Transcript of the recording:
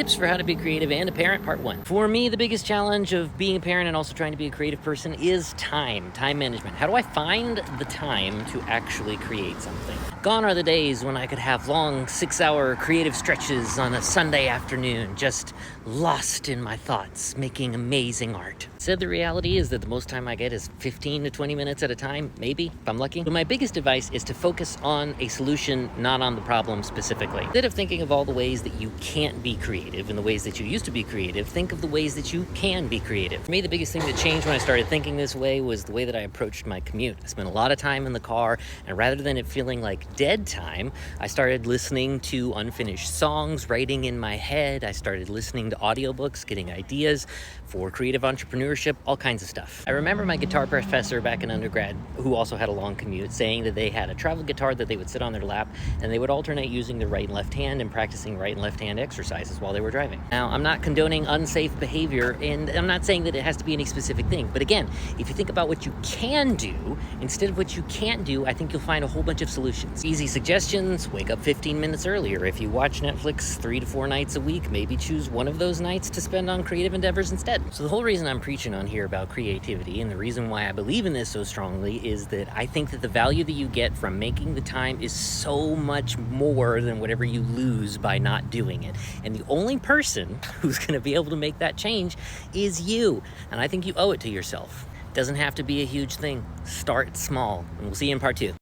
Tips for How to Be Creative and a Parent, Part 1. For me, the biggest challenge of being a parent and also trying to be a creative person is time management. How do I find the time to actually create something? Gone are the days when I could have long 6-hour creative stretches on a Sunday afternoon, just lost in my thoughts, making amazing art. Said the reality is that the most time I get is 15 to 20 minutes at a time, maybe, if I'm lucky. So my biggest advice is to focus on a solution, not on the problem specifically. Instead of thinking of all the ways that you can't be creative and the ways that you used to be creative, think of the ways that you can be creative. For me, the biggest thing that changed when I started thinking this way was the way that I approached my commute. I spent a lot of time in the car, and rather than it feeling like dead time, I started listening to unfinished songs, writing in my head. I started listening to audiobooks, getting ideas for creative entrepreneurship, all kinds of stuff. I remember my guitar professor back in undergrad, who also had a long commute, saying that they had a travel guitar that they would sit on their lap, and they would alternate using their right and left hand and practicing right and left hand exercises while they were driving. Now, I'm not condoning unsafe behavior, and I'm not saying that it has to be any specific thing, but again, if you think about what you can do instead of what you can't do, I think you'll find a whole bunch of solutions. Easy suggestions: wake up 15 minutes earlier. If you watch Netflix 3 to 4 nights a week, maybe choose one of those nights to spend on creative endeavors instead. So the whole reason I'm preaching on here about creativity, and the reason why I believe in this so strongly, is that I think that the value that you get from making the time is so much more than whatever you lose by not doing it. And the only person who's going to be able to make that change is you. And I think you owe it to yourself. Doesn't have to be a huge thing. Start small, and we'll see you in part 2.